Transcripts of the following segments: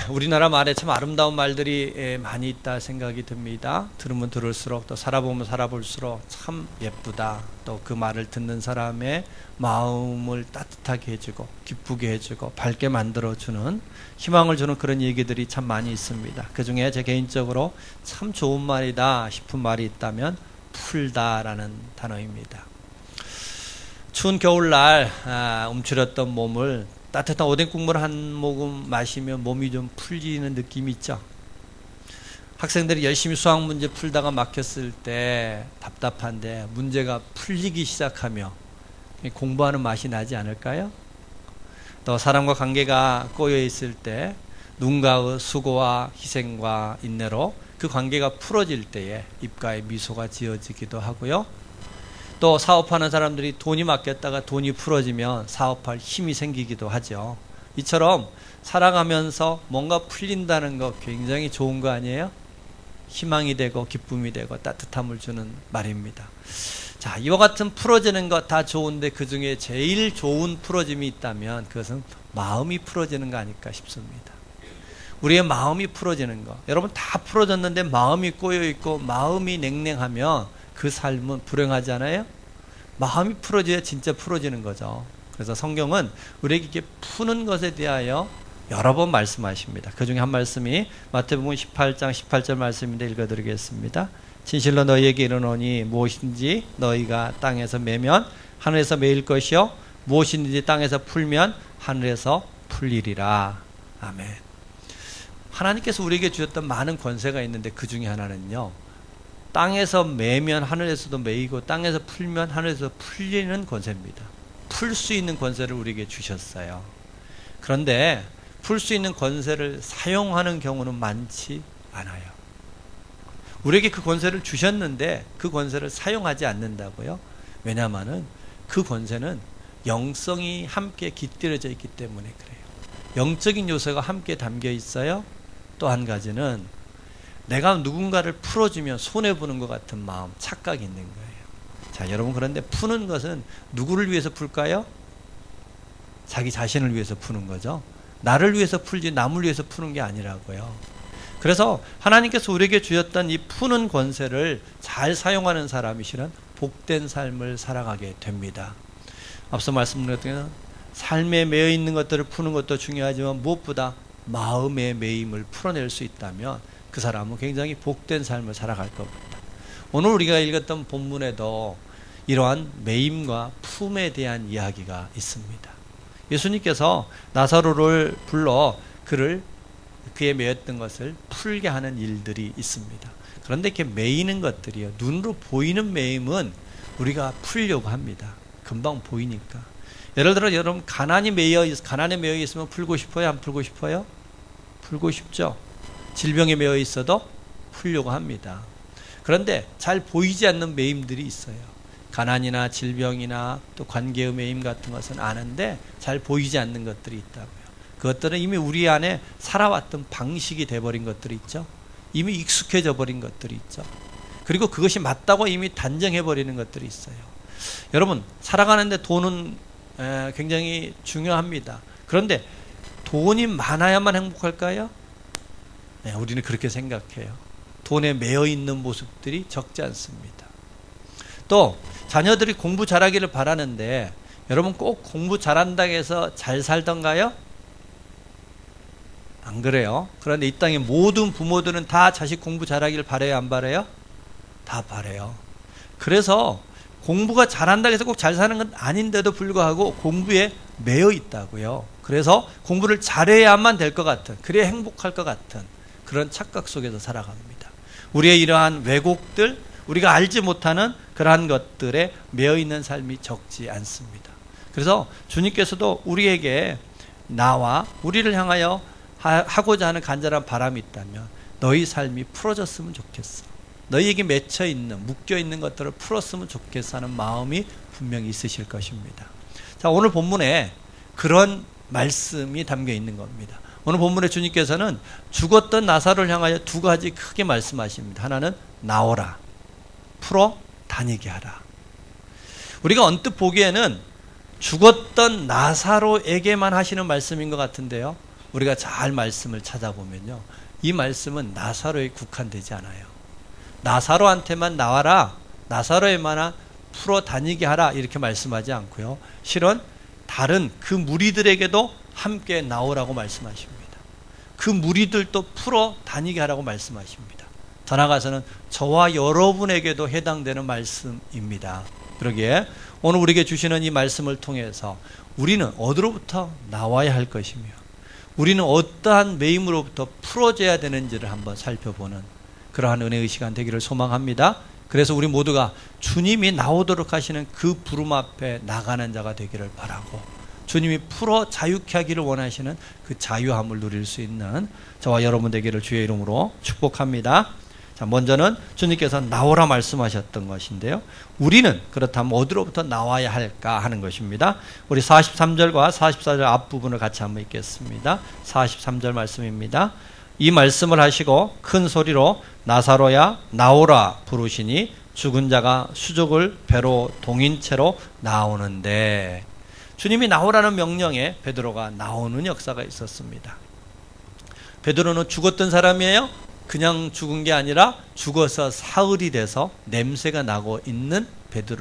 우리나라 말에 참 아름다운 말들이 많이 있다 생각이 듭니다. 들으면 들을수록 또 살아보면 살아볼수록 참 예쁘다. 또 그 말을 듣는 사람의 마음을 따뜻하게 해주고 기쁘게 해주고 밝게 만들어주는 희망을 주는 그런 얘기들이 참 많이 있습니다. 그 중에 제 개인적으로 참 좋은 말이다 싶은 말이 있다면 풀다라는 단어입니다. 추운 겨울날 움츠렸던 몸을 따뜻한 오뎅 국물 한 모금 마시면 몸이 좀 풀리는 느낌이 있죠. 학생들이 열심히 수학 문제 풀다가 막혔을 때 답답한데 문제가 풀리기 시작하며 공부하는 맛이 나지 않을까요? 또 사람과 관계가 꼬여 있을 때 누군가의 수고와 희생과 인내로 그 관계가 풀어질 때에 입가에 미소가 지어지기도 하고요. 또 사업하는 사람들이 돈이 막혔다가 돈이 풀어지면 사업할 힘이 생기기도 하죠. 이처럼 살아가면서 뭔가 풀린다는 거 굉장히 좋은 거 아니에요? 희망이 되고 기쁨이 되고 따뜻함을 주는 말입니다. 자, 이와 같은 풀어지는 거 다 좋은데 그 중에 제일 좋은 풀어짐이 있다면 그것은 마음이 풀어지는 거 아닐까 싶습니다. 우리의 마음이 풀어지는 거. 여러분 다 풀어졌는데 마음이 꼬여있고 마음이 냉랭하면 그 삶은 불행하지 않아요? 마음이 풀어져야 진짜 풀어지는 거죠. 그래서 성경은 우리에게 이렇게 푸는 것에 대하여 여러 번 말씀하십니다. 그 중에 한 말씀이 마태복음 18장 18절 말씀인데 읽어드리겠습니다. 진실로 너희에게 이르노니 무엇인지 너희가 땅에서 매면 하늘에서 매일 것이요 무엇인지 땅에서 풀면 하늘에서 풀리리라. 아멘. 하나님께서 우리에게 주셨던 많은 권세가 있는데 그 중에 하나는요, 땅에서 매면 하늘에서도 매이고 땅에서 풀면 하늘에서 풀리는 권세입니다. 풀 수 있는 권세를 우리에게 주셨어요. 그런데 풀 수 있는 권세를 사용하는 경우는 많지 않아요. 우리에게 그 권세를 주셨는데 그 권세를 사용하지 않는다고요? 왜냐하면 그 권세는 영성이 함께 깃들여져 있기 때문에 그래요. 영적인 요소가 함께 담겨 있어요. 또 한 가지는 내가 누군가를 풀어주면 손해보는 것 같은 마음, 착각이 있는 거예요. 자, 여러분 그런데 푸는 것은 누구를 위해서 풀까요? 자기 자신을 위해서 푸는 거죠. 나를 위해서 풀지 남을 위해서 푸는 게 아니라고요. 그래서 하나님께서 우리에게 주셨던 이 푸는 권세를 잘 사용하는 사람이 실은 복된 삶을 살아가게 됩니다. 앞서 말씀드렸던 삶에 매여 있는 것들을 푸는 것도 중요하지만 무엇보다 마음의 매임을 풀어낼 수 있다면 그 사람은 굉장히 복된 삶을 살아갈 겁니다. 오늘 우리가 읽었던 본문에도 이러한 매임과 품에 대한 이야기가 있습니다. 예수님께서 나사로를 불러 그에 매였던 것을 풀게 하는 일들이 있습니다. 그런데 이렇게 매이는 것들이요, 눈으로 보이는 매임은 우리가 풀려고 합니다. 금방 보이니까. 예를 들어 여러분 가난에 매여 있으면 풀고 싶어요? 안 풀고 싶어요? 풀고 싶죠. 질병에 매여 있어도 풀려고 합니다. 그런데 잘 보이지 않는 매임들이 있어요. 가난이나 질병이나 또 관계의 매임 같은 것은 아는데 잘 보이지 않는 것들이 있다고요. 그것들은 이미 우리 안에 살아왔던 방식이 돼버린 것들이 있죠. 이미 익숙해져 버린 것들이 있죠. 그리고 그것이 맞다고 이미 단정해버리는 것들이 있어요. 여러분 살아가는데 돈은 굉장히 중요합니다. 그런데 돈이 많아야만 행복할까요? 네, 우리는 그렇게 생각해요. 돈에 매여 있는 모습들이 적지 않습니다. 또 자녀들이 공부 잘하기를 바라는데 여러분 꼭 공부 잘한다고 해서 잘 살던가요? 안 그래요. 그런데 이 땅의 모든 부모들은 다 자식 공부 잘하기를 바라요, 안 바라요? 다 바라요. 그래서 공부가 잘한다고 해서 꼭 잘 사는 건 아닌데도 불구하고 공부에 매여 있다고요. 그래서 공부를 잘해야만 될 것 같은, 그래야 행복할 것 같은 그런 착각 속에서 살아갑니다. 우리의 이러한 왜곡들, 우리가 알지 못하는 그러한 것들에 매여 있는 삶이 적지 않습니다. 그래서 주님께서도 우리에게 나와 우리를 향하여 하고자 하는 간절한 바람이 있다면 너희 삶이 풀어졌으면 좋겠어. 너희에게 맺혀있는, 묶여있는 것들을 풀었으면 좋겠어 하는 마음이 분명히 있으실 것입니다. 자, 오늘 본문에 그런 말씀이 담겨 있는 겁니다. 오늘 본문에 주님께서는 죽었던 나사로를 향하여 두 가지 크게 말씀하십니다. 하나는 나오라, 풀어 다니게 하라. 우리가 언뜻 보기에는 죽었던 나사로에게만 하시는 말씀인 것 같은데요, 우리가 잘 말씀을 찾아보면요, 이 말씀은 나사로에 국한되지 않아요. 나사로한테만 나와라, 나사로에만 풀어 다니게 하라, 이렇게 말씀하지 않고요, 실은 다른 그 무리들에게도 함께 나오라고 말씀하십니다. 그 무리들도 풀어 다니게 하라고 말씀하십니다. 더 나아가서는 저와 여러분에게도 해당되는 말씀입니다. 그러기에 오늘 우리에게 주시는 이 말씀을 통해서 우리는 어디로부터 나와야 할 것이며, 우리는 어떠한 매임으로부터 풀어져야 되는지를 한번 살펴보는 그러한 은혜의 시간 되기를 소망합니다. 그래서 우리 모두가 주님이 나오도록 하시는 그 부름 앞에 나가는 자가 되기를 바라고, 주님이 풀어 자유케 하기를 원하시는 그 자유함을 누릴 수 있는 저와 여러분 되기를 주의 이름으로 축복합니다. 자, 먼저는 주님께서 나오라 말씀하셨던 것인데요, 우리는 그렇다면 어디로부터 나와야 할까 하는 것입니다. 우리 43절과 44절 앞부분을 같이 한번 읽겠습니다. 43절 말씀입니다. 이 말씀을 하시고 큰 소리로 나사로야 나오라 부르시니 죽은 자가 수족을 배로 동인 채로 나오는데, 주님이 나오라는 명령에 베드로가 나오는 역사가 있었습니다. 베드로는 죽었던 사람이에요. 그냥 죽은 게 아니라 죽어서 사흘이 돼서 냄새가 나고 있는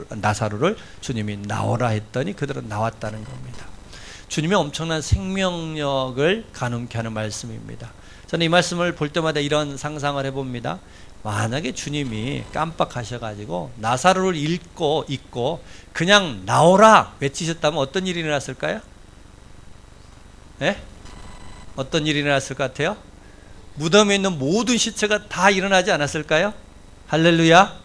나사로를 주님이 나오라 했더니 그들은 나왔다는 겁니다. 주님의 엄청난 생명력을 가늠케 하는 말씀입니다. 저는 이 말씀을 볼 때마다 이런 상상을 해봅니다. 만약에 주님이 깜빡하셔가지고 나사로를 잊고 그냥 나오라 외치셨다면 어떤 일이 일어났을까요? 네? 어떤 일이 일어났을 것 같아요? 무덤에 있는 모든 시체가 다 일어나지 않았을까요? 할렐루야.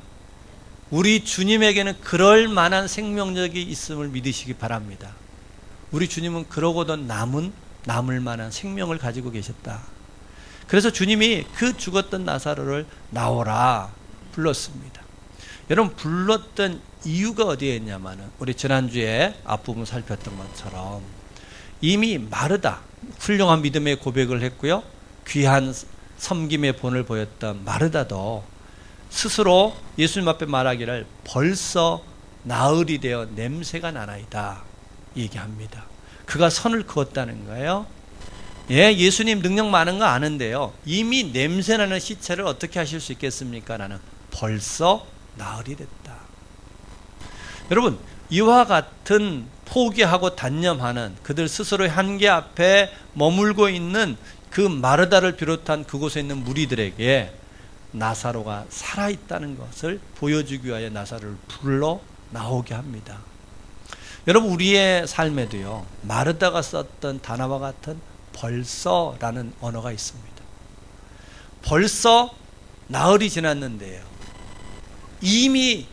우리 주님에게는 그럴 만한 생명력이 있음을 믿으시기 바랍니다. 우리 주님은 그러고도 남을 만한 생명을 가지고 계셨다. 그래서 주님이 그 죽었던 나사로를 나오라 불렀습니다. 여러분, 불렀던 이유가 어디에 있냐면은 우리 지난주에 앞부분 살폈던 것처럼 이미 마르다 훌륭한 믿음의 고백을 했고요, 귀한 섬김의 본을 보였던 마르다도 스스로 예수님 앞에 말하기를 벌써 나흘이 되어 냄새가 나나이다 얘기합니다. 그가 선을 그었다는 거예요. 예, 예수님 능력 많은 거 아는데요, 이미 냄새나는 시체를 어떻게 하실 수 있겠습니까? 나는 벌써 나흘이 됐다. 여러분, 이와 같은 포기하고 단념하는 그들 스스로의 한계 앞에 머물고 있는 그 마르다를 비롯한 그곳에 있는 무리들에게 나사로가 살아있다는 것을 보여주기 위하여 나사로를 불러 나오게 합니다. 여러분, 우리의 삶에도요, 마르다가 썼던 단어와 같은 벌써라는 언어가 있습니다. 벌써 나흘이 지났는데요, 이미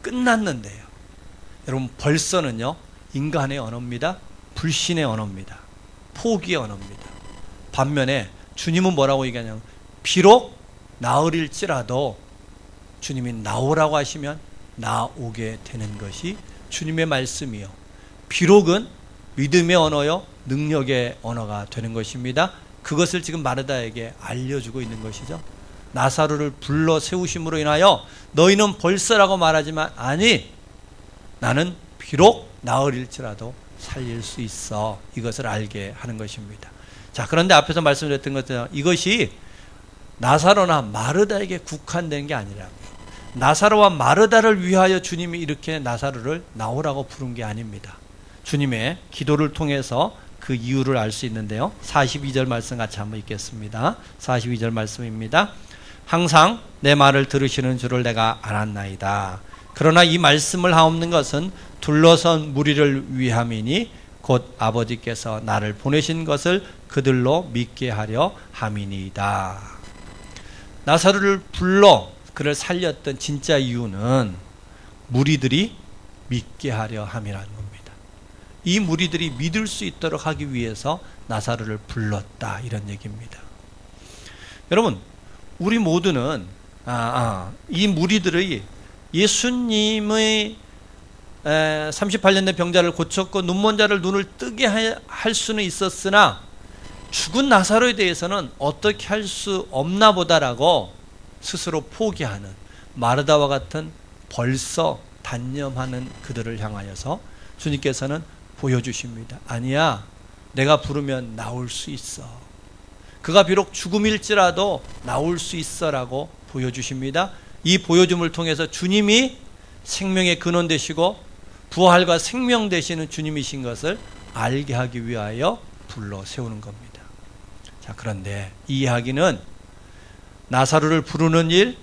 끝났는데요. 여러분, 벌써는요, 인간의 언어입니다. 불신의 언어입니다. 포기의 언어입니다. 반면에 주님은 뭐라고 얘기하냐면, 비록 나흘일지라도 주님이 나오라고 하시면 나오게 되는 것이 주님의 말씀이요, 비록은 믿음의 언어요, 능력의 언어가 되는 것입니다. 그것을 지금 마르다에게 알려주고 있는 것이죠. 나사로를 불러 세우심으로 인하여 너희는 벌써라고 말하지만 아니, 나는 비록 나흘일지라도 살릴 수 있어, 이것을 알게 하는 것입니다. 자, 그런데 앞에서 말씀드렸던 것처럼 이것이 나사로나 마르다에게 국한된 게 아니라고요. 나사로와 마르다를 위하여 주님이 이렇게 나사로를 나오라고 부른 게 아닙니다. 주님의 기도를 통해서 그 이유를 알 수 있는데요, 42절 말씀 같이 한번 읽겠습니다. 42절 말씀입니다. 항상 내 말을 들으시는 줄을 내가 알았나이다. 그러나 이 말씀을 하옵는 것은 둘러선 무리를 위함이니 곧 아버지께서 나를 보내신 것을 그들로 믿게 하려 함이니이다. 나사로를 불러 그를 살렸던 진짜 이유는 무리들이 믿게 하려 함이라는 겁니다. 이 무리들이 믿을 수 있도록 하기 위해서 나사로를 불렀다, 이런 얘기입니다. 여러분, 우리 모두는 이 무리들의 예수님의 38년 된 병자를 고쳤고 눈먼 자를 눈을 뜨게 할 수는 있었으나 죽은 나사로에 대해서는 어떻게 할 수 없나 보다라고 스스로 포기하는 마르다와 같은 벌써 단념하는 그들을 향하여서 주님께서는 보여주십니다. 아니야, 내가 부르면 나올 수 있어. 그가 비록 죽음일지라도 나올 수 있어라고 보여주십니다. 이 보여줌을 통해서 주님이 생명의 근원 되시고 부활과 생명 되시는 주님이신 것을 알게 하기 위하여 불러 세우는 겁니다. 자, 그런데 이 이야기는 나사로를 부르는 일,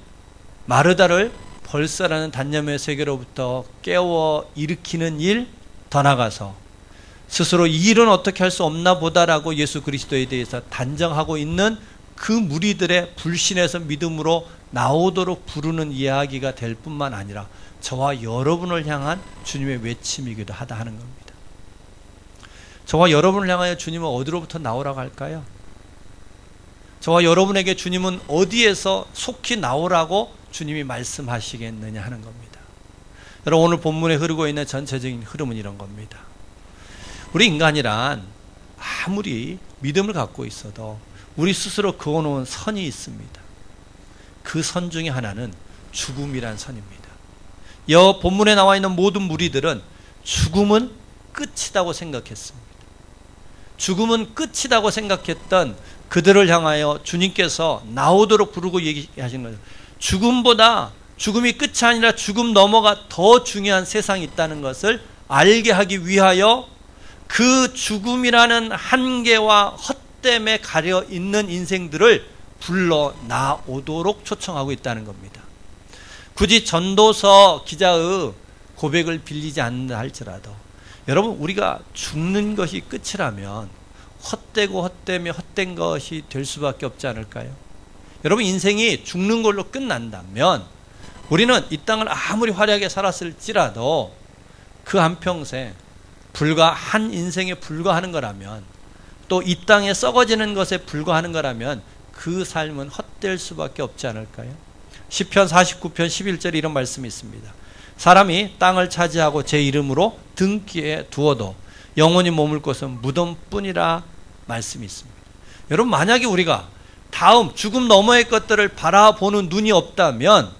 마르다를 벌써라는 단념의 세계로부터 깨워 일으키는 일, 더 나아가서 스스로 이 일은 어떻게 할 수 없나 보다라고 예수 그리스도에 대해서 단정하고 있는 그 무리들의 불신에서 믿음으로 나오도록 부르는 이야기가 될 뿐만 아니라 저와 여러분을 향한 주님의 외침이기도 하다 하는 겁니다. 저와 여러분을 향하여 주님은 어디로부터 나오라고 할까요? 저와 여러분에게 주님은 어디에서 속히 나오라고 주님이 말씀하시겠느냐 하는 겁니다. 여러분, 오늘 본문에 흐르고 있는 전체적인 흐름은 이런 겁니다. 우리 인간이란 아무리 믿음을 갖고 있어도 우리 스스로 그어놓은 선이 있습니다. 그 선 중에 하나는 죽음이란 선입니다. 본문에 나와 있는 모든 무리들은 죽음은 끝이라고 생각했습니다. 죽음은 끝이라고 생각했던 그들을 향하여 주님께서 나오도록 부르고 얘기하시는 거예요. 죽음이 끝이 아니라 죽음 넘어가 더 중요한 세상이 있다는 것을 알게 하기 위하여 그 죽음이라는 한계와 헛됨에 가려 있는 인생들을 불러 나오도록 초청하고 있다는 겁니다. 굳이 전도서 기자의 고백을 빌리지 않는다 할지라도 여러분, 우리가 죽는 것이 끝이라면 헛되고 헛되며 헛된 것이 될 수밖에 없지 않을까요? 여러분, 인생이 죽는 걸로 끝난다면 우리는 이 땅을 아무리 화려하게 살았을지라도 그 한평생 한 인생에 불과하는 거라면, 또 이 땅에 썩어지는 것에 불과하는 거라면 그 삶은 헛될 수밖에 없지 않을까요? 시편 49편 11절에 이런 말씀이 있습니다. 사람이 땅을 차지하고 제 이름으로 등기에 두어도 영원히 머물 곳은 무덤뿐이라 말씀이 있습니다. 여러분, 만약에 우리가 다음 죽음 너머의 것들을 바라보는 눈이 없다면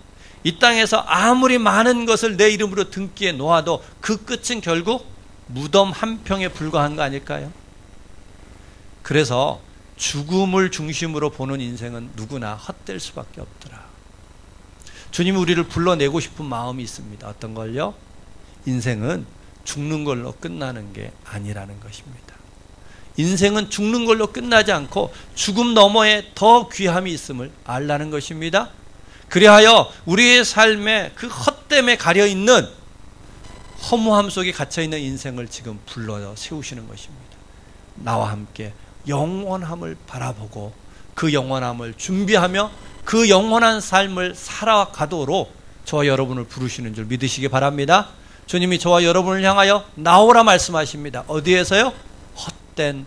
이 땅에서 아무리 많은 것을 내 이름으로 등기에 놓아도 그 끝은 결국 무덤 한 평에 불과한 거 아닐까요? 그래서 죽음을 중심으로 보는 인생은 누구나 헛될 수밖에 없더라. 주님이 우리를 불러내고 싶은 마음이 있습니다. 어떤 걸요? 인생은 죽는 걸로 끝나는 게 아니라는 것입니다. 인생은 죽는 걸로 끝나지 않고 죽음 너머에 더 귀함이 있음을 알라는 것입니다. 그리하여 우리의 삶에 그 헛됨에 가려있는 허무함 속에 갇혀있는 인생을 지금 불러 세우시는 것입니다. 나와 함께 영원함을 바라보고 그 영원함을 준비하며 그 영원한 삶을 살아가도록 저와 여러분을 부르시는 줄 믿으시기 바랍니다. 주님이 저와 여러분을 향하여 나오라 말씀하십니다. 어디에서요? 헛된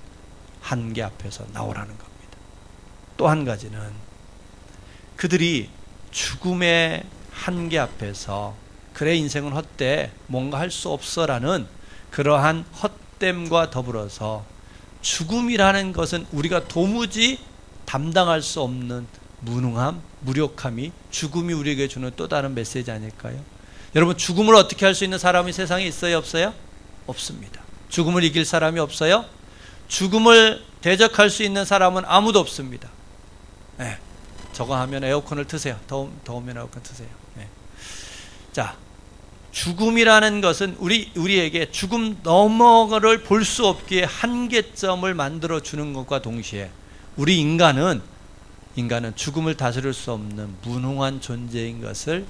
한계 앞에서 나오라는 겁니다. 또 한 가지는 그들이 죽음의 한계 앞에서 그래 인생은 헛돼 뭔가 할 수 없어라는 그러한 헛됨과 더불어서 죽음이라는 것은 우리가 도무지 담당할 수 없는 무능함, 무력함이 죽음이 우리에게 주는 또 다른 메시지 아닐까요? 여러분, 죽음을 어떻게 할 수 있는 사람이 세상에 있어요? 없어요? 없습니다. 죽음을 이길 사람이 없어요? 죽음을 대적할 수 있는 사람은 아무도 없습니다. 네. 저거 하면 에어컨을 트세요. 더우면 에어컨 트세요. 네. 자, 죽음이라는 것은 우리에게 죽음 너머를 볼 수 없기에 한계점을 만들어 주는 것과 동시에 우리 인간은 죽음을 다스릴 수 없는 무능한 존재인 것을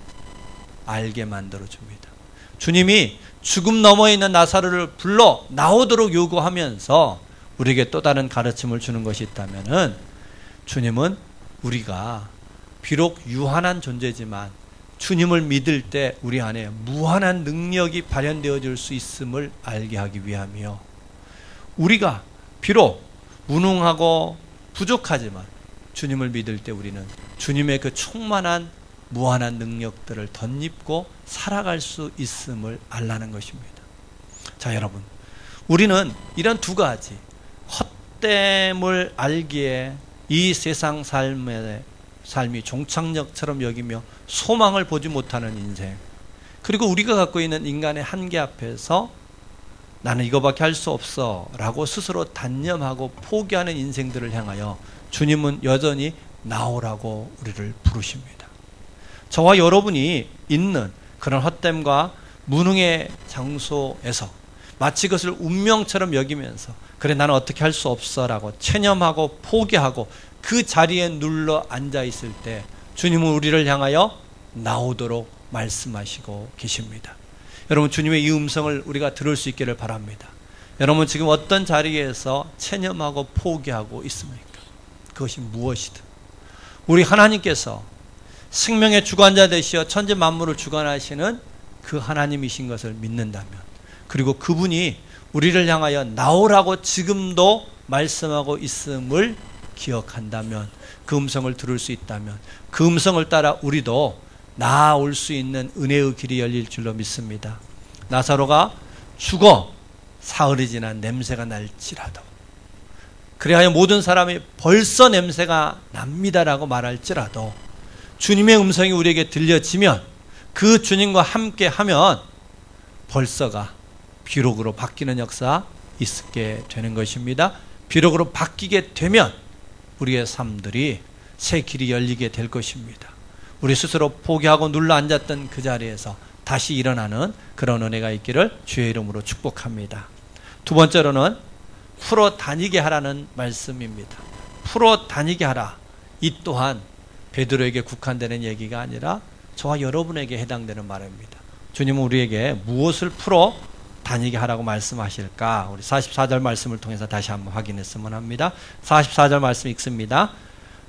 알게 만들어 줍니다. 주님이 죽음 너머에 있는 나사로를 불러 나오도록 요구하면서 우리에게 또 다른 가르침을 주는 것이 있다면은 주님은 우리가 비록 유한한 존재지만 주님을 믿을 때 우리 안에 무한한 능력이 발현되어질 수 있음을 알게 하기 위함이요. 우리가 비록 무능하고 부족하지만 주님을 믿을 때 우리는 주님의 그 충만한 무한한 능력들을 덧입고 살아갈 수 있음을 알라는 것입니다. 자, 여러분, 우리는 이런 두 가지 헛됨을 알기에 이 세상 삶이 종착역처럼 여기며 소망을 보지 못하는 인생, 그리고 우리가 갖고 있는 인간의 한계 앞에서 나는 이거밖에 할 수 없어 라고 스스로 단념하고 포기하는 인생들을 향하여 주님은 여전히 나오라고 우리를 부르십니다. 저와 여러분이 있는 그런 헛됨과 무능의 장소에서 마치 그것을 운명처럼 여기면서 그래 나는 어떻게 할 수 없어 라고 체념하고 포기하고 그 자리에 눌러 앉아 있을 때 주님은 우리를 향하여 나오도록 말씀하시고 계십니다. 여러분, 주님의 이 음성을 우리가 들을 수 있기를 바랍니다. 여러분, 지금 어떤 자리에서 체념하고 포기하고 있습니까? 그것이 무엇이든 우리 하나님께서 생명의 주관자 되시어 천지 만물을 주관하시는 그 하나님이신 것을 믿는다면, 그리고 그분이 우리를 향하여 나오라고 지금도 말씀하고 있음을 기억한다면, 그 음성을 들을 수 있다면 그 음성을 따라 우리도 나아올 수 있는 은혜의 길이 열릴 줄로 믿습니다. 나사로가 죽어 사흘이 지난 냄새가 날지라도, 그래야 모든 사람이 벌써 냄새가 납니다라고 말할지라도 주님의 음성이 우리에게 들려지면 그 주님과 함께 하면 벌써가 비록으로 바뀌는 역사 있게 되는 것입니다. 비록으로 바뀌게 되면 우리의 삶들이 새 길이 열리게 될 것입니다. 우리 스스로 포기하고 눌러 앉았던 그 자리에서 다시 일어나는 그런 은혜가 있기를 주의 이름으로 축복합니다. 두 번째로는 풀어 다니게 하라는 말씀입니다. 풀어 다니게 하라. 이 또한 베드로에게 국한되는 얘기가 아니라 저와 여러분에게 해당되는 말입니다. 주님은 우리에게 무엇을 풀어 다니게 하라고 말씀하실까? 우리 44절 말씀을 통해서 다시 한번 확인했으면 합니다. 44절 말씀 읽습니다.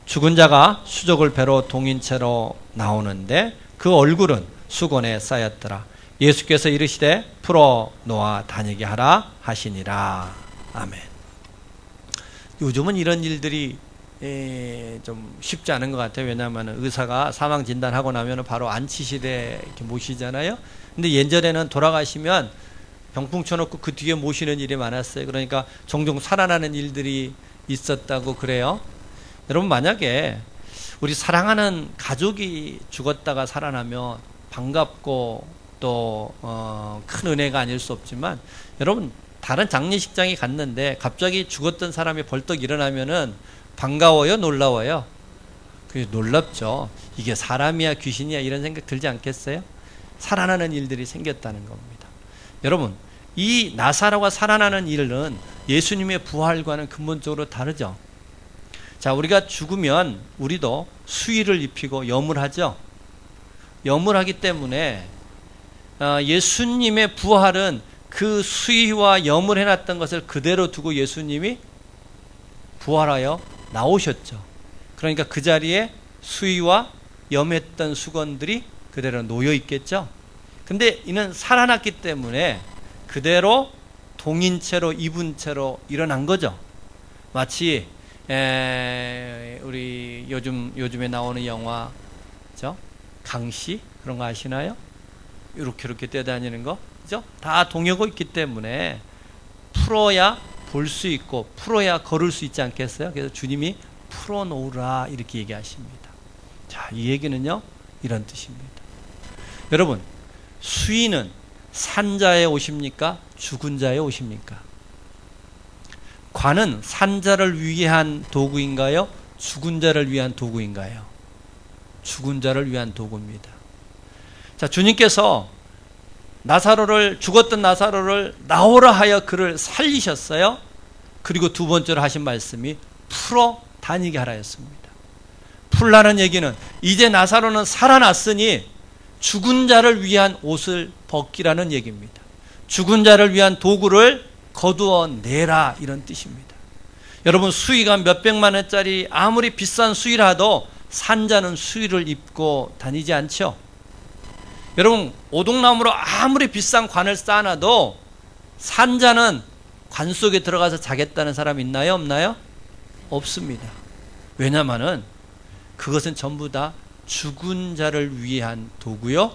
죽은 자가 수족을 배로 동인 채로 나오는데 그 얼굴은 수건에 쌓였더라. 예수께서 이르시되 풀어 놓아 다니게 하라 하시니라. 아멘. 요즘은 이런 일들이 좀 쉽지 않은 것 같아요. 왜냐하면 의사가 사망 진단하고 나면 바로 안치실에 이렇게 모시잖아요. 근데 예전에는 돌아가시면 병풍 쳐놓고 그 뒤에 모시는 일이 많았어요. 그러니까 종종 살아나는 일들이 있었다고 그래요. 여러분, 만약에 우리 사랑하는 가족이 죽었다가 살아나면 반갑고 또 큰 은혜가 아닐 수 없지만, 여러분 다른 장례식장에 갔는데 갑자기 죽었던 사람이 벌떡 일어나면은 반가워요, 놀라워요? 그게 놀랍죠. 이게 사람이야 귀신이야 이런 생각 들지 않겠어요? 살아나는 일들이 생겼다는 겁니다. 여러분, 이 나사로가 살아나는 일은 예수님의 부활과는 근본적으로 다르죠. 자, 우리가 죽으면 우리도 수의를 입히고 염을 하죠. 염을 하기 때문에 예수님의 부활은 그 수의와 염을 해놨던 것을 그대로 두고 예수님이 부활하여 나오셨죠. 그러니까 그 자리에 수의와 염했던 수건들이 그대로 놓여 있겠죠. 근데 이는 살아났기 때문에 그대로 동인 채로 입은 채로 일어난 거죠. 마치 우리 요즘에 나오는 영화, 그죠? 강시 그런 거 아시나요? 이렇게 뛰어다니는 거, 그죠? 다 동여고 있기 때문에 풀어야 볼 수 있고 풀어야 걸을 수 있지 않겠어요? 그래서 주님이 풀어놓으라 이렇게 얘기하십니다. 자, 이 얘기는요 이런 뜻입니다. 여러분, 수의는 산자에 오십니까? 죽은 자에 오십니까? 관은 산자를 위한 도구인가요? 죽은 자를 위한 도구인가요? 죽은 자를 위한 도구입니다. 자, 주님께서 죽었던 나사로를 나오라 하여 그를 살리셨어요. 그리고 두 번째로 하신 말씀이 풀어 다니게 하라 했습니다. 풀라는 얘기는 이제 나사로는 살아났으니 죽은 자를 위한 옷을 벗기라는 얘기입니다. 죽은 자를 위한 도구를 거두어 내라 이런 뜻입니다. 여러분, 수의가 몇백만 원짜리 아무리 비싼 수의라도 산자는 수의를 입고 다니지 않죠. 여러분, 오동나무로 아무리 비싼 관을 쌓아놔도 산자는 관 속에 들어가서 자겠다는 사람 있나요? 없나요? 없습니다. 왜냐하면 그것은 전부 다 죽은 자를 위한 도구요,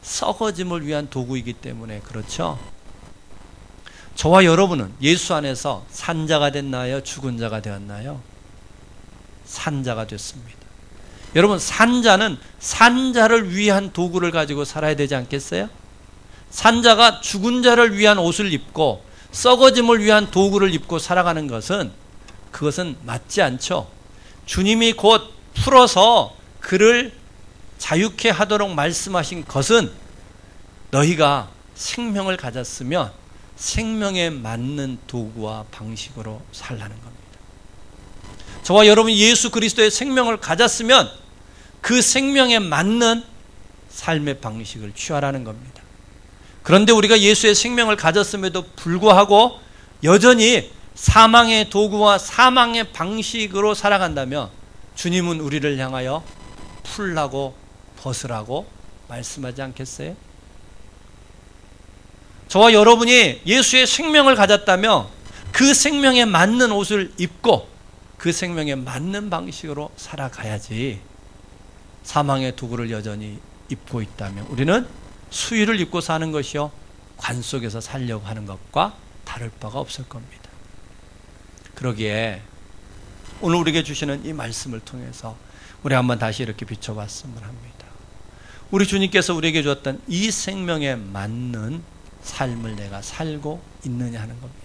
썩어짐을 위한 도구이기 때문에 그렇죠. 저와 여러분은 예수 안에서 산자가 됐나요? 죽은 자가 되었나요? 산자가 됐습니다. 여러분, 산자는 산자를 위한 도구를 가지고 살아야 되지 않겠어요? 산자가 죽은 자를 위한 옷을 입고 썩어짐을 위한 도구를 입고 살아가는 것은 그것은 맞지 않죠. 주님이 곧 풀어서 그를 자유케 하도록 말씀하신 것은 너희가 생명을 가졌으면 생명에 맞는 도구와 방식으로 살라는 겁니다. 저와 여러분이 예수 그리스도의 생명을 가졌으면 그 생명에 맞는 삶의 방식을 취하라는 겁니다. 그런데 우리가 예수의 생명을 가졌음에도 불구하고 여전히 사망의 도구와 사망의 방식으로 살아간다면 주님은 우리를 향하여 풀라고 벗으라고 말씀하지 않겠어요? 저와 여러분이 예수의 생명을 가졌다면 그 생명에 맞는 옷을 입고 그 생명에 맞는 방식으로 살아가야지, 사망의 도구를 여전히 입고 있다면 우리는 수의를 입고 사는 것이요 관 속에서 살려고 하는 것과 다를 바가 없을 겁니다. 그러기에 오늘 우리에게 주시는 이 말씀을 통해서 우리 한번 다시 이렇게 비춰봤으면 합니다. 우리 주님께서 우리에게 주었던 이 생명에 맞는 삶을 내가 살고 있느냐 하는 겁니다.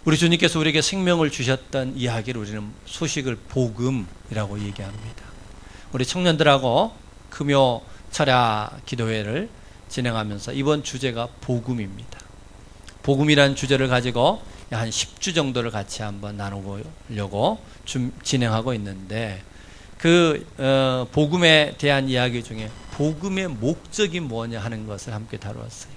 우리 주님께서 우리에게 생명을 주셨던 이야기를 우리는 소식을 복음이라고 얘기합니다. 우리 청년들하고 금요 철야 기도회를 진행하면서 이번 주제가 복음입니다. 복음이라는 주제를 가지고 한 10주 정도를 같이 한번 나누려고 진행하고 있는데 그 복음에 대한 이야기 중에 복음의 목적이 뭐냐 하는 것을 함께 다루었어요.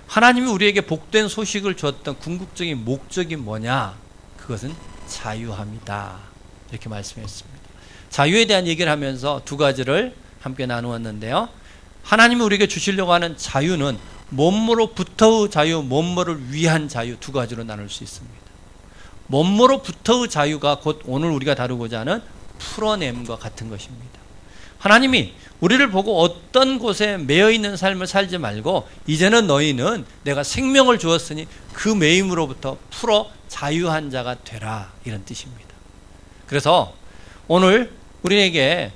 하나님이 우리에게 복된 소식을 주었던 궁극적인 목적이 뭐냐? 그것은 자유함이다. 이렇게 말씀했습니다. 자유에 대한 얘기를 하면서 두 가지를 함께 나누었는데요. 하나님이 우리에게 주시려고 하는 자유는 몸으로부터의 자유, 몸으로를 위한 자유 두 가지로 나눌 수 있습니다. 몸으로부터의 자유가 곧 오늘 우리가 다루고자 하는 풀어냄과 같은 것입니다. 하나님이 우리를 보고 어떤 곳에 매여 있는 삶을 살지 말고 이제는 너희는 내가 생명을 주었으니 그 매임으로부터 풀어 자유한 자가 되라, 이런 뜻입니다. 그래서 오늘 우리에게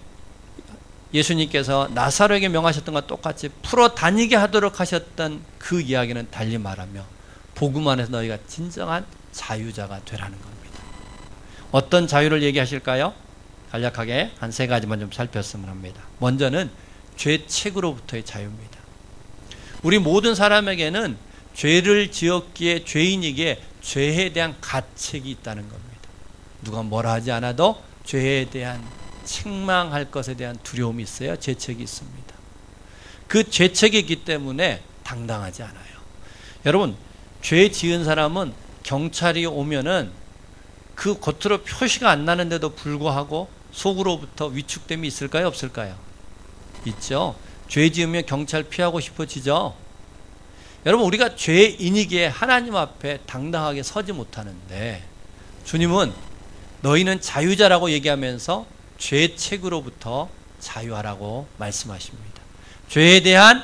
예수님께서 나사로에게 명하셨던 것과 똑같이 풀어 다니게 하도록 하셨던 그 이야기는 달리 말하며 복음 안에서 너희가 진정한 자유자가 되라는 겁니다. 어떤 자유를 얘기하실까요? 간략하게 한 세 가지만 좀 살폈으면 합니다. 먼저는 죄책으로부터의 자유입니다. 우리 모든 사람에게는 죄를 지었기에 죄인이기에 죄에 대한 가책이 있다는 겁니다. 누가 뭐라 하지 않아도 죄에 대한 책망할 것에 대한 두려움이 있어요. 죄책이 있습니다. 그 죄책이 있기 때문에 당당하지 않아요. 여러분, 죄 지은 사람은 경찰이 오면은 그 겉으로 표시가 안 나는데도 불구하고 속으로부터 위축됨이 있을까요? 없을까요? 있죠. 죄 지으면 경찰 피하고 싶어지죠. 여러분, 우리가 죄인이기에 하나님 앞에 당당하게 서지 못하는데 주님은 너희는 자유자라고 얘기하면서 죄책으로부터 자유하라고 말씀하십니다. 죄에 대한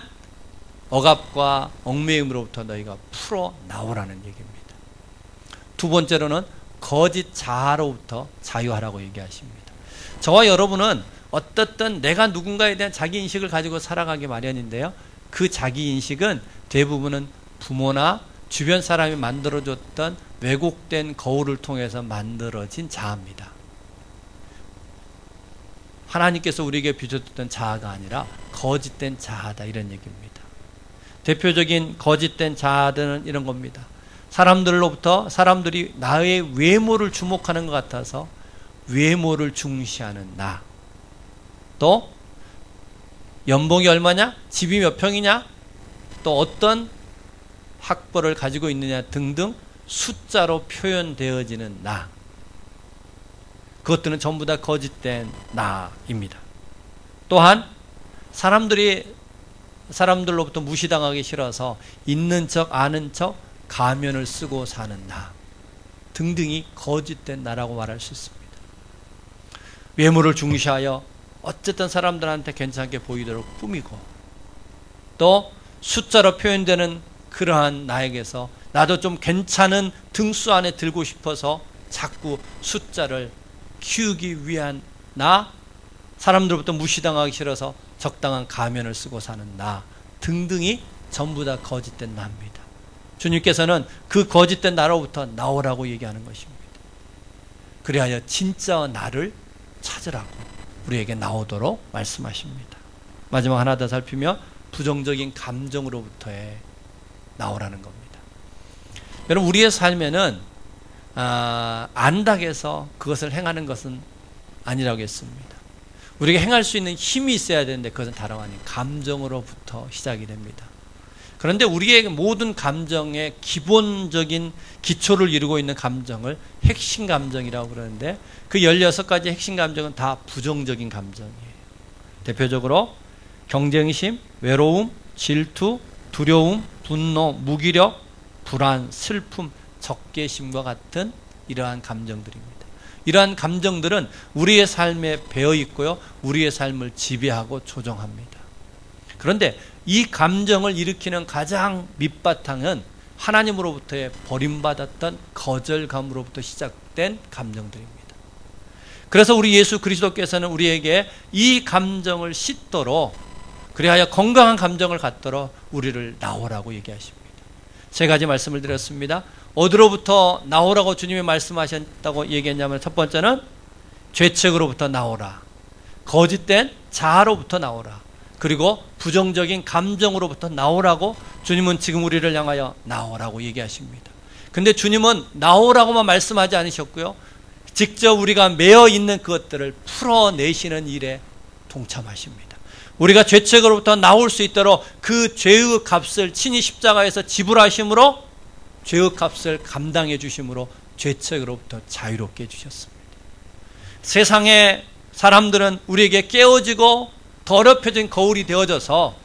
억압과 얽매임으로부터 너희가 풀어 나오라는 얘기입니다. 두 번째로는 거짓 자아로부터 자유하라고 얘기하십니다. 저와 여러분은 어떻든 내가 누군가에 대한 자기인식을 가지고 살아가기 마련인데요. 그 자기인식은 대부분은 부모나 주변 사람이 만들어줬던 왜곡된 거울을 통해서 만들어진 자아입니다. 하나님께서 우리에게 비춰줬던 자아가 아니라 거짓된 자아다, 이런 얘기입니다. 대표적인 거짓된 자아들은 이런 겁니다. 사람들이 나의 외모를 주목하는 것 같아서 외모를 중시하는 나, 또 연봉이 얼마냐, 집이 몇 평이냐, 또 어떤 학벌을 가지고 있느냐 등등 숫자로 표현되어지는 나, 그것들은 전부 다 거짓된 나입니다. 또한 사람들로부터 무시당하기 싫어서 있는 척 아는 척 가면을 쓰고 사는 나 등등이 거짓된 나라고 말할 수 있습니다. 외모를 중시하여 어쨌든 사람들한테 괜찮게 보이도록 꾸미고, 또 숫자로 표현되는 그러한 나에게서 나도 좀 괜찮은 등수 안에 들고 싶어서 자꾸 숫자를 키우기 위한 나, 사람들부터 무시당하기 싫어서 적당한 가면을 쓰고 사는 나 등등이 전부 다 거짓된 나입니다. 주님께서는 그 거짓된 나로부터 나오라고 얘기하는 것입니다. 그리하여 진짜 나를 찾으라고 우리에게 나오도록 말씀하십니다. 마지막 하나 더 살피며 부정적인 감정으로부터의 나오라는 겁니다. 여러분, 우리의 삶에는 안다고 해서 그것을 행하는 것은 아니라고 했습니다. 우리가 행할 수 있는 힘이 있어야 되는데 그것은 다름 아닌 감정으로부터 시작이 됩니다. 그런데 우리의 모든 감정의 기본적인 기초를 이루고 있는 감정을 핵심 감정이라고 그러는데, 그 16가지 핵심 감정은 다 부정적인 감정이에요. 대표적으로 경쟁심, 외로움, 질투, 두려움, 분노, 무기력, 불안, 슬픔, 적개심과 같은 이러한 감정들입니다. 이러한 감정들은 우리의 삶에 배어 있고요, 우리의 삶을 지배하고 조정합니다. 그런데 이 감정을 일으키는 가장 밑바탕은 하나님으로부터의 버림받았던 거절감으로부터 시작된 감정들입니다. 그래서 우리 예수 그리스도께서는 우리에게 이 감정을 씻도록, 그리하여 건강한 감정을 갖도록 우리를 나오라고 얘기하십니다. 세 가지 말씀을 드렸습니다. 어디로부터 나오라고 주님이 말씀하셨다고 얘기했냐면, 첫 번째는 죄책으로부터 나오라, 거짓된 자아로부터 나오라, 그리고 부정적인 감정으로부터 나오라고 주님은 지금 우리를 향하여 나오라고 얘기하십니다. 근데 주님은 나오라고만 말씀하지 않으셨고요, 직접 우리가 매여 있는 그것들을 풀어내시는 일에 동참하십니다. 우리가 죄책으로부터 나올 수 있도록 그 죄의 값을 친히 십자가에서 지불하심으로, 죄의 값을 감당해 주심으로 죄책으로부터 자유롭게 해주셨습니다. 세상의 사람들은 우리에게 깨어지고 더럽혀진 거울이 되어져서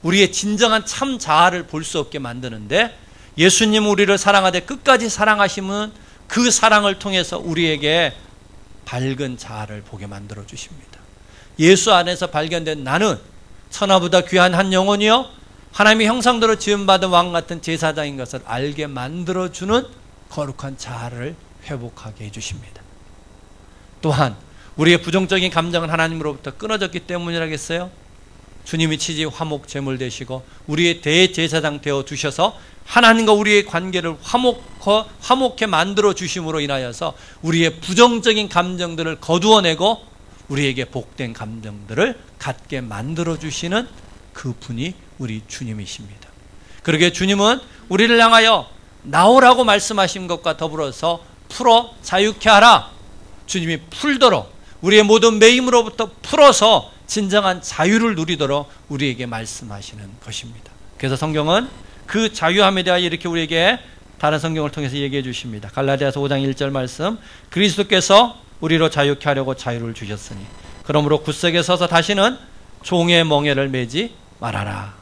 우리의 진정한 참 자아를 볼 수 없게 만드는데, 예수님 우리를 사랑하되 끝까지 사랑하시면 그 사랑을 통해서 우리에게 밝은 자아를 보게 만들어 주십니다. 예수 안에서 발견된 나는 천하보다 귀한 한 영혼이요 하나님의 형상대로 지음받은 왕 같은 제사장인 것을 알게 만들어주는 거룩한 자아를 회복하게 해주십니다. 또한 우리의 부정적인 감정은 하나님으로부터 끊어졌기 때문이라겠어요? 주님이 치지 화목 제물 되시고 우리의 대제사장 되어 주셔서 하나님과 우리의 관계를 화목해 만들어 주심으로 인하여서 우리의 부정적인 감정들을 거두어내고 우리에게 복된 감정들을 갖게 만들어 주시는 그 분이 우리 주님이십니다. 그러게 주님은 우리를 향하여 나오라고 말씀하신 것과 더불어서 풀어 자유케 하라, 주님이 풀도록 우리의 모든 매임으로부터 풀어서 진정한 자유를 누리도록 우리에게 말씀하시는 것입니다. 그래서 성경은 그 자유함에 대하여 이렇게 우리에게 다른 성경을 통해서 얘기해 주십니다. 갈라디아서 5장 1절 말씀, 그리스도께서 우리로 자유케 하려고 자유를 주셨으니 그러므로 굳세게 서서 다시는 종의 멍에를 매지 말아라.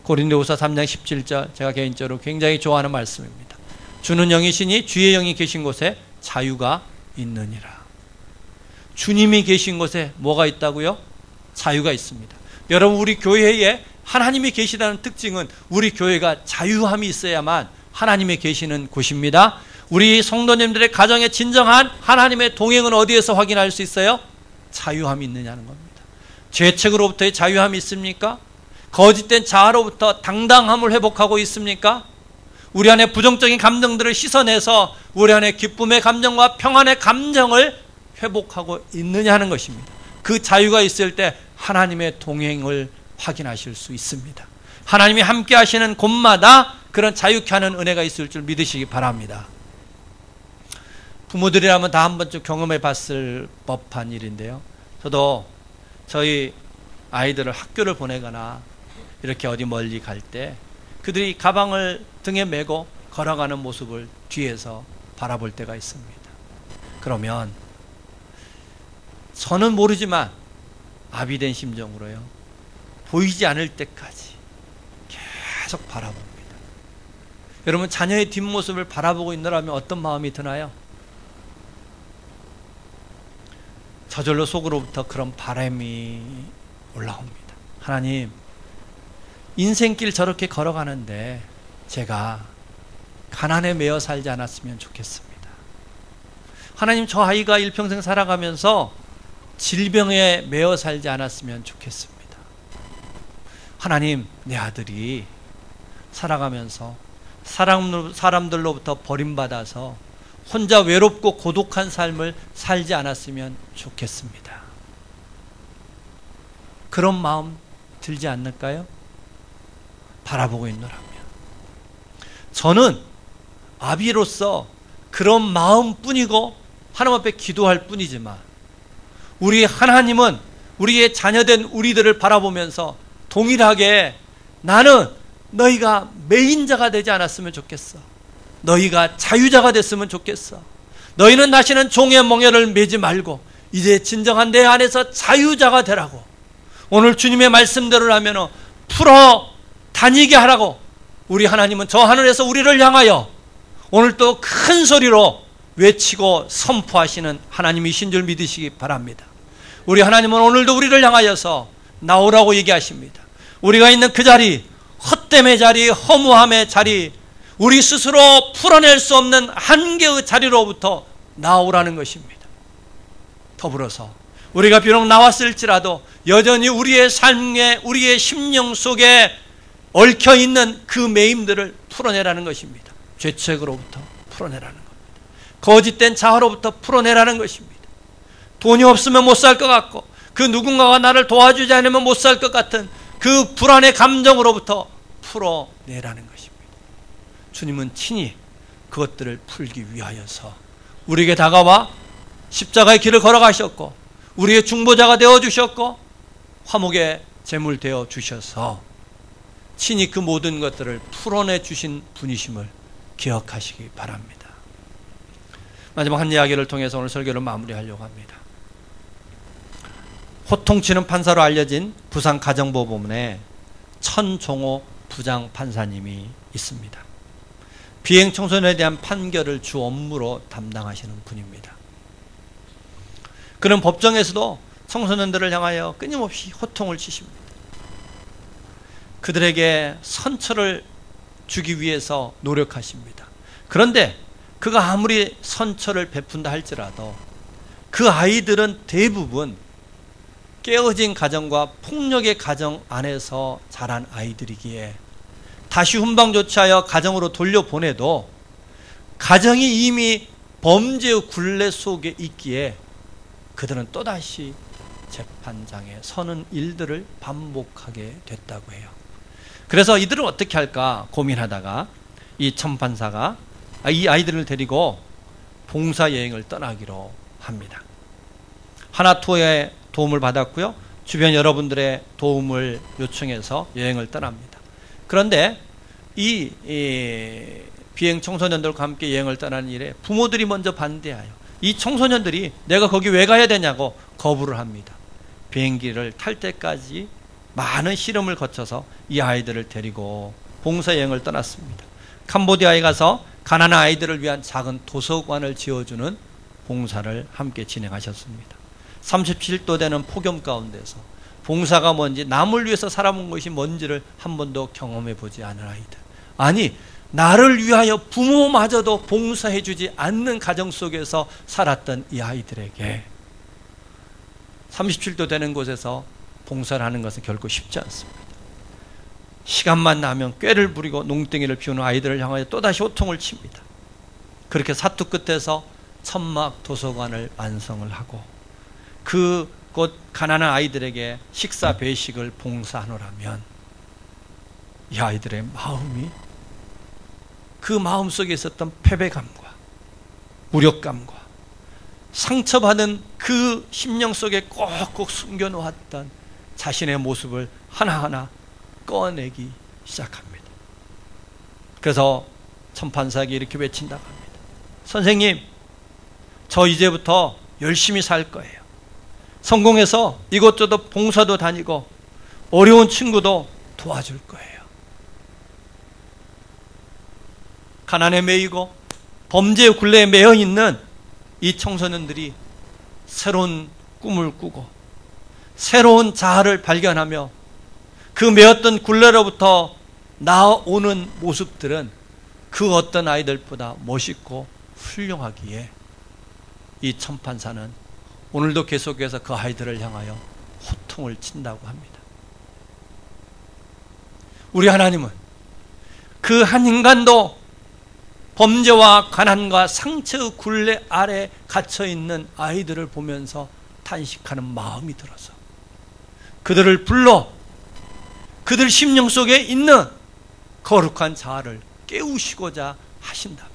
고린도후서 3장 17절, 제가 개인적으로 굉장히 좋아하는 말씀입니다. 주는 영이시니 주의 영이 계신 곳에 자유가 있느니라. 주님이 계신 곳에 뭐가 있다고요? 자유가 있습니다. 여러분, 우리 교회에 하나님이 계시다는 특징은 우리 교회가 자유함이 있어야만 하나님이 계시는 곳입니다. 우리 성도님들의 가정에 진정한 하나님의 동행은 어디에서 확인할 수 있어요? 자유함이 있느냐는 겁니다. 죄책으로부터의 자유함이 있습니까? 거짓된 자아로부터 당당함을 회복하고 있습니까? 우리 안에 부정적인 감정들을 씻어내서 우리 안에 기쁨의 감정과 평안의 감정을 회복하고 있느냐 하는 것입니다. 그 자유가 있을 때 하나님의 동행을 확인하실 수 있습니다. 하나님이 함께 하시는 곳마다 그런 자유케 하는 은혜가 있을 줄 믿으시기 바랍니다. 부모들이라면 다 한 번쯤 경험해 봤을 법한 일인데요, 저도 저희 아이들을 학교를 보내거나 이렇게 어디 멀리 갈 때 그들이 가방을 등에 메고 걸어가는 모습을 뒤에서 바라볼 때가 있습니다. 그러면 저는 모르지만 아비된 심정으로요, 보이지 않을 때까지 계속 바라봅니다. 여러분, 자녀의 뒷모습을 바라보고 있느라면 어떤 마음이 드나요? 저절로 속으로부터 그런 바람이 올라옵니다. 하나님, 인생길 저렇게 걸어가는데 제가 가난에 매여 살지 않았으면 좋겠습니다. 하나님, 저 아이가 일평생 살아가면서 질병에 매여 살지 않았으면 좋겠습니다. 하나님, 내 아들이 살아가면서 사람들로부터 버림받아서 혼자 외롭고 고독한 삶을 살지 않았으면 좋겠습니다. 그런 마음 들지 않을까요? 바라보고 있노라면. 저는 아비로서 그런 마음뿐이고 하나님 앞에 기도할 뿐이지만, 우리 하나님은 우리의 자녀된 우리들을 바라보면서 동일하게 나는 너희가 매인자가 되지 않았으면 좋겠어. 너희가 자유자가 됐으면 좋겠어. 너희는 다시는 종의 멍에를 매지 말고 이제 진정한 내 안에서 자유자가 되라고, 오늘 주님의 말씀대로라면 풀어 다니게 하라고 우리 하나님은 저 하늘에서 우리를 향하여 오늘 또 큰 소리로 외치고 선포하시는 하나님이신 줄 믿으시기 바랍니다. 우리 하나님은 오늘도 우리를 향하여서 나오라고 얘기하십니다. 우리가 있는 그 자리, 헛됨의 자리, 허무함의 자리, 우리 스스로 풀어낼 수 없는 한계의 자리로부터 나오라는 것입니다. 더불어서 우리가 비록 나왔을지라도 여전히 우리의 삶에, 우리의 심령 속에 얽혀있는 그 매임들을 풀어내라는 것입니다. 죄책으로부터 풀어내라는 겁니다. 거짓된 자아로부터 풀어내라는 것입니다. 돈이 없으면 못 살 것 같고 그 누군가가 나를 도와주지 않으면 못 살 것 같은 그 불안의 감정으로부터 풀어내라는 것입니다. 주님은 친히 그것들을 풀기 위하여서 우리에게 다가와 십자가의 길을 걸어가셨고 우리의 중보자가 되어주셨고 화목의 제물 되어주셔서 친히 그 모든 것들을 풀어내 주신 분이심을 기억하시기 바랍니다. 마지막 한 이야기를 통해서 오늘 설교를 마무리하려고 합니다. 호통치는 판사로 알려진 부산 가정법원에 천종호 부장 판사님이 있습니다. 비행 청소년에 대한 판결을 주 업무로 담당하시는 분입니다. 그는 법정에서도 청소년들을 향하여 끊임없이 호통을 치십니다. 그들에게 선처를 주기 위해서 노력하십니다. 그런데 그가 아무리 선처를 베푼다 할지라도 그 아이들은 대부분 깨어진 가정과 폭력의 가정 안에서 자란 아이들이기에 다시 훈방조치하여 가정으로 돌려보내도 가정이 이미 범죄의 굴레 속에 있기에 그들은 또다시 재판장에 서는 일들을 반복하게 됐다고 해요. 그래서 이들은 어떻게 할까 고민하다가 이 천판사가 이 아이들을 데리고 봉사여행을 떠나기로 합니다. 하나투어의 도움을 받았고요. 주변 여러분들의 도움을 요청해서 여행을 떠납니다. 그런데 이 비행 청소년들과 함께 여행을 떠나는 일에 부모들이 먼저 반대하여 이 청소년들이 내가 거기 왜 가야 되냐고 거부를 합니다. 비행기를 탈 때까지 많은 실험을 거쳐서 이 아이들을 데리고 봉사여행을 떠났습니다. 캄보디아에 가서 가난한 아이들을 위한 작은 도서관을 지어주는 봉사를 함께 진행하셨습니다. 37도 되는 폭염 가운데서 봉사가 뭔지, 남을 위해서 살아본 것이 뭔지를 한 번도 경험해 보지 않은 아이들, 아니 나를 위하여 부모마저도 봉사해 주지 않는 가정 속에서 살았던 이 아이들에게 37도 되는 곳에서 봉사를 하는 것은 결코 쉽지 않습니다. 시간만 나면 꾀를 부리고 농땡이를 피우는 아이들을 향하여 또다시 호통을 칩니다. 그렇게 사투 끝에서 천막 도서관을 완성을 하고 그곳 가난한 아이들에게 식사 배식을 봉사하노라면 이 아이들의 마음이 그 마음속에 있었던 패배감과 무력감과 상처받은 그 심령 속에 꼭꼭 숨겨놓았던 자신의 모습을 하나하나 꺼내기 시작합니다. 그래서 천판사에게 이렇게 외친다고 합니다. 선생님, 저 이제부터 열심히 살 거예요. 성공해서 이것저것 봉사도 다니고 어려운 친구도 도와줄 거예요. 가난에 매이고 범죄의 굴레에 매여 있는 이 청소년들이 새로운 꿈을 꾸고 새로운 자아를 발견하며 그 매었던 굴레로부터 나오는 모습들은 그 어떤 아이들보다 멋있고 훌륭하기에 이 천판사는 오늘도 계속해서 그 아이들을 향하여 호통을 친다고 합니다. 우리 하나님은 그 한 인간도 범죄와 가난과 상처의 굴레 아래 갇혀있는 아이들을 보면서 탄식하는 마음이 들어서 그들을 불러 그들 심령 속에 있는 거룩한 자아를 깨우시고자 하신다며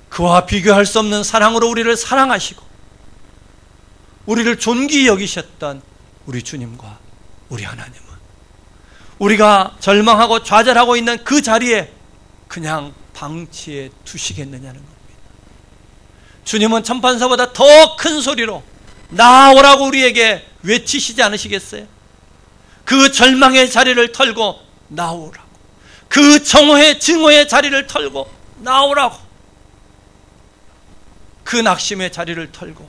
그와 비교할 수 없는 사랑으로 우리를 사랑하시고 우리를 존귀히 여기셨던 우리 주님과 우리 하나님은 우리가 절망하고 좌절하고 있는 그 자리에 그냥 방치해 두시겠느냐는 겁니다. 주님은 천판사보다 더 큰 소리로 나오라고 우리에게 외치시지 않으시겠어요? 그 절망의 자리를 털고 나오라고, 그 정오의 증오의 자리를 털고 나오라고, 그 낙심의 자리를 털고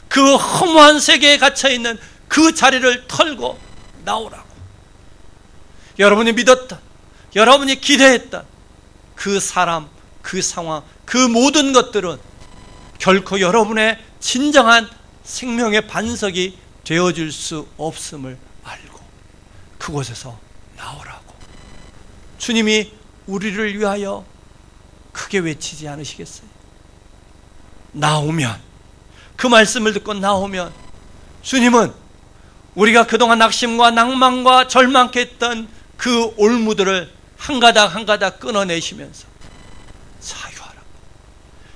그 허무한 세계에 갇혀있는 그 자리를 털고 나오라고. 여러분이 믿었던, 여러분이 기대했던 그 사람, 그 상황, 그 모든 것들은 결코 여러분의 진정한 생명의 반석이 되어줄 수 없음을 알고 그곳에서 나오라고 주님이 우리를 위하여 크게 외치지 않으시겠어요? 나오면, 그 말씀을 듣고 나오면 주님은 우리가 그동안 낙심과 낭만과 절망케 했던 그 올무들을 한 가닥 한 가닥 끊어내시면서 자유하라고,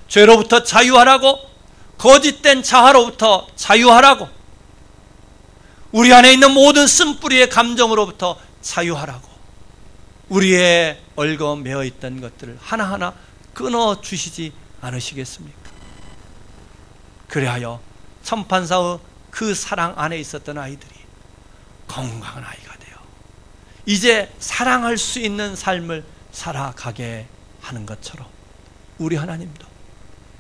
죄로부터 자유하라고, 거짓된 자아로부터 자유하라고, 우리 안에 있는 모든 쓴뿌리의 감정으로부터 자유하라고, 우리의 얽어매어 있던 것들을 하나하나 끊어주시지 않으시겠습니까? 그리하여 천판사의 그 사랑 안에 있었던 아이들이 건강한 아이가 되어 이제 사랑할 수 있는 삶을 살아가게 하는 것처럼 우리 하나님도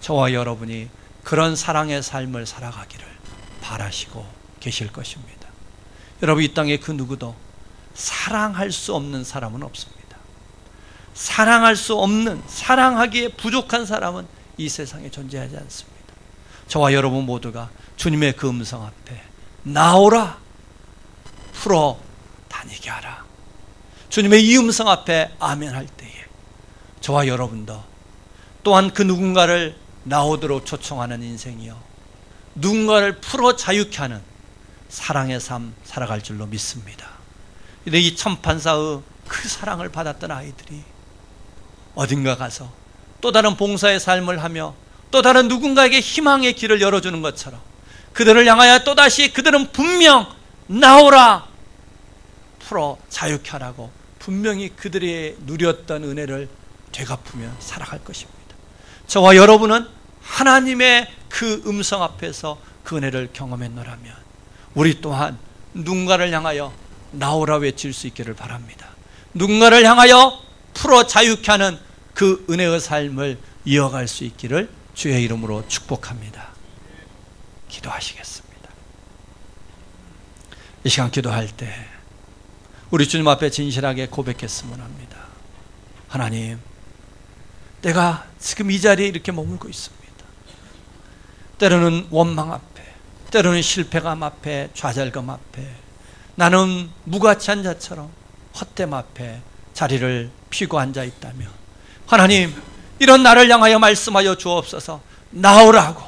저와 여러분이 그런 사랑의 삶을 살아가기를 바라시고 계실 것입니다. 여러분, 이 땅에 그 누구도 사랑할 수 없는 사람은 없습니다. 사랑할 수 없는, 사랑하기에 부족한 사람은 이 세상에 존재하지 않습니다. 저와 여러분 모두가 주님의 그 음성 앞에 나오라, 풀어 다니게 하라, 주님의 이 음성 앞에 아멘 할 때에 저와 여러분도 또한 그 누군가를 나오도록 초청하는 인생이요, 누군가를 풀어 자유케 하는 사랑의 삶 살아갈 줄로 믿습니다. 근데 이 천판사의 그 사랑을 받았던 아이들이 어딘가 가서 또 다른 봉사의 삶을 하며 또 다른 누군가에게 희망의 길을 열어주는 것처럼 그들을 향하여 또다시 그들은 분명 나오라, 풀어 자유케 하라고 분명히 그들이 누렸던 은혜를 되갚으며 살아갈 것입니다. 저와 여러분은 하나님의 그 음성 앞에서 그 은혜를 경험했노라면 우리 또한 누군가를 향하여 나오라 외칠 수 있기를 바랍니다. 누군가를 향하여 풀어 자유케 하는 그 은혜의 삶을 이어갈 수 있기를 주의 이름으로 축복합니다. 기도하시겠습니다. 이 시간 기도할 때 우리 주님 앞에 진실하게 고백했으면 합니다. 하나님, 내가 지금 이 자리에 이렇게 머물고 있습니다. 때로는 원망 앞에, 때로는 실패감 앞에, 좌절감 앞에, 나는 무가치한 자처럼 헛됨 앞에 자리를 피고 앉아 있다며 하나님, 이런 나를 향하여 말씀하여 주옵소서. 나오라고,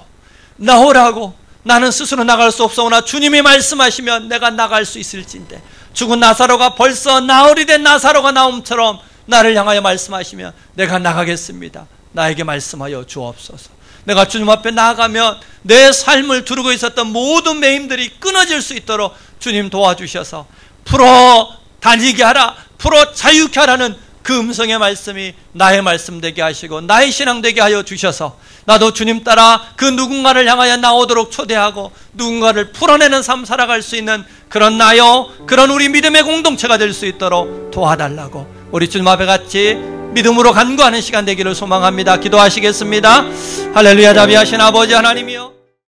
나오라고. 나는 스스로 나갈 수 없사오나 주님이 말씀하시면 내가 나갈 수 있을진데, 죽은 나사로가 벌써 나흘이 된 나사로가 나옴처럼 나를 향하여 말씀하시면 내가 나가겠습니다. 나에게 말씀하여 주옵소서. 내가 주님 앞에 나아가면 내 삶을 두르고 있었던 모든 매임들이 끊어질 수 있도록 주님 도와주셔서 풀어 다니게 하라, 풀어 자유케 하라는 그 음성의 말씀이 나의 말씀 되게 하시고 나의 신앙 되게 하여 주셔서 나도 주님 따라 그 누군가를 향하여 나오도록 초대하고 누군가를 풀어내는 삶 살아갈 수 있는 그런 나요, 그런 우리 믿음의 공동체가 될 수 있도록 도와달라고 우리 주님 앞에 같이 믿음으로 간구하는 시간 되기를 소망합니다. 기도하시겠습니다. 할렐루야. 자비하신 아버지 하나님이여,